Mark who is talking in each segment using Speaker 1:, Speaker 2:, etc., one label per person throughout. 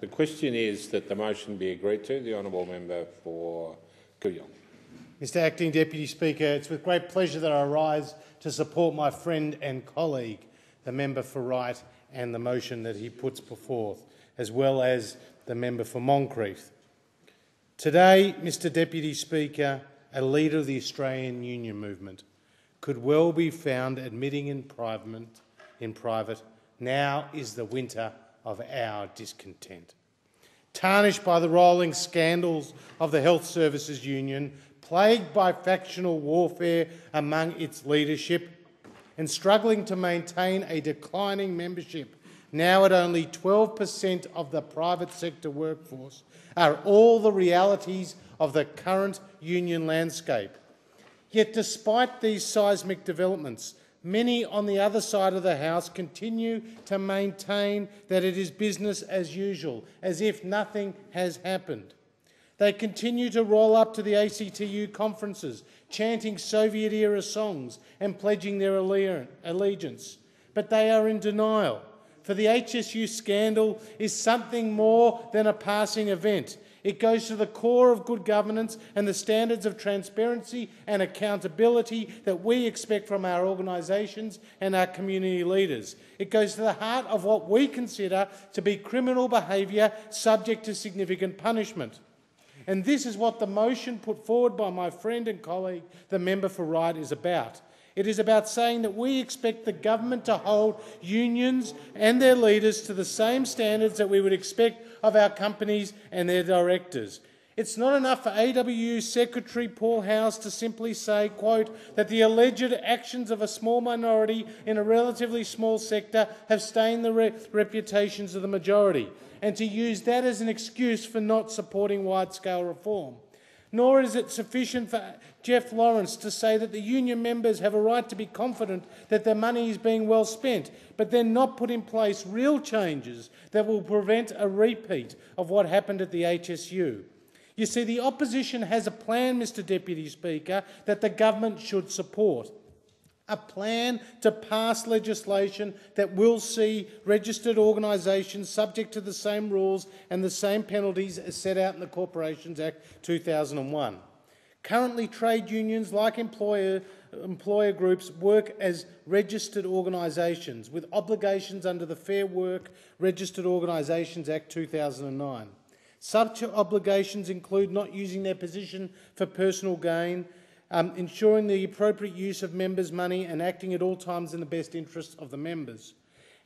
Speaker 1: The question is that the motion be agreed to. The honourable member for Kooyong.
Speaker 2: Mr Acting Deputy Speaker, it's with great pleasure that I rise to support my friend and colleague, the member for Wright, and the motion that he puts before, as well as the member for Moncrieff. Today, Mr Deputy Speaker, a leader of the Australian Union movement could well be found admitting in private, now is the winter of our discontent. Tarnished by the rolling scandals of the Health Services Union, plagued by factional warfare among its leadership, and struggling to maintain a declining membership, now at only 12% of the private sector workforce, are all the realities of the current union landscape. Yet despite these seismic developments, many on the other side of the House continue to maintain that it is business as usual, as if nothing has happened. They continue to roll up to the ACTU conferences, chanting Soviet-era songs and pledging their allegiance. But they are in denial, for the HSU scandal is something more than a passing event. It goes to the core of good governance and the standards of transparency and accountability that we expect from our organisations and our community leaders. It goes to the heart of what we consider to be criminal behaviour subject to significant punishment. And this is what the motion put forward by my friend and colleague, the member for Wright, is about. It is about saying that we expect the government to hold unions and their leaders to the same standards that we would expect of our companies and their directors. It's not enough for AWU Secretary Paul Howes to simply say, quote, that the alleged actions of a small minority in a relatively small sector have stained the reputations of the majority, and to use that as an excuse for not supporting wide-scale reform. Nor is it sufficient for Jeff Lawrence to say that the union members have a right to be confident that their money is being well spent, but then not put in place real changes that will prevent a repeat of what happened at the HSU. You see, the opposition has a plan, Mr Deputy Speaker, that the government should support. A plan to pass legislation that will see registered organisations subject to the same rules and the same penalties as set out in the Corporations Act 2001. Currently, trade unions, like employer groups, work as registered organisations with obligations under the Fair Work Registered Organisations Act 2009. Such obligations include not using their position for personal gain, ensuring the appropriate use of members' money and acting at all times in the best interests of the members.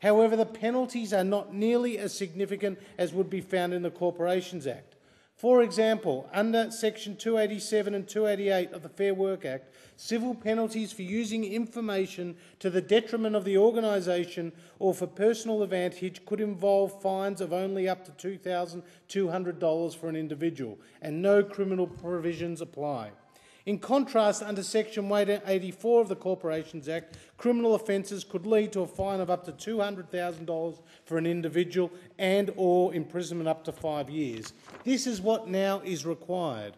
Speaker 2: However, the penalties are not nearly as significant as would be found in the Corporations Act. For example, under Section 287 and 288 of the Fair Work Act, civil penalties for using information to the detriment of the organisation or for personal advantage could involve fines of only up to $2,200 for an individual, and no criminal provisions apply. In contrast, under Section 184 of the Corporations Act, criminal offences could lead to a fine of up to $200,000 for an individual and/or imprisonment up to 5 years. This is what now is required.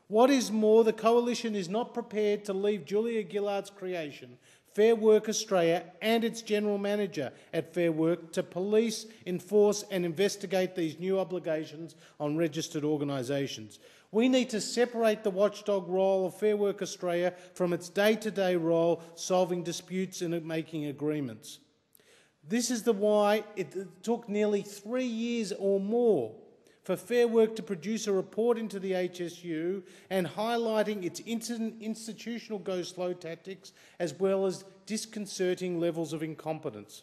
Speaker 2: What is more, the Coalition is not prepared to leave Julia Gillard's creation, Fair Work Australia, and its General Manager at Fair Work to police, enforce and investigate these new obligations on registered organisations. We need to separate the watchdog role of Fair Work Australia from its day-to-day role solving disputes and making agreements. This is why it took nearly 3 years or more for Fair Work to produce a report into the HSU and highlighting its institutional go-slow tactics as well as disconcerting levels of incompetence.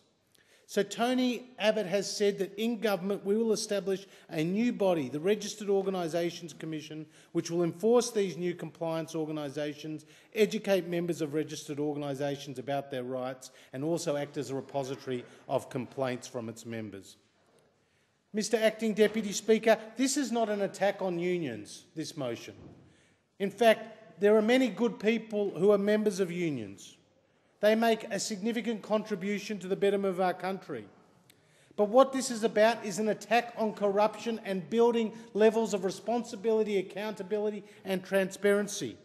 Speaker 2: So Tony Abbott has said that in government we will establish a new body, the Registered Organisations Commission, which will enforce these new compliance organisations, educate members of registered organisations about their rights, and also act as a repository of complaints from its members. Mr Acting Deputy Speaker, this is not an attack on unions, this motion. In fact, there are many good people who are members of unions. They make a significant contribution to the betterment of our country. But what this is about is an attack on corruption and building levels of responsibility, accountability and transparency.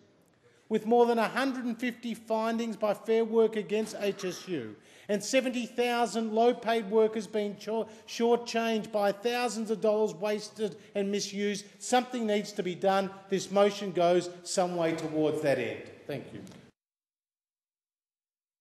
Speaker 2: with more than 150 findings by Fair Work against HSU and 70,000 low-paid workers being shortchanged by thousands of dollars wasted and misused, something needs to be done. This motion goes some way towards that end. Thank you.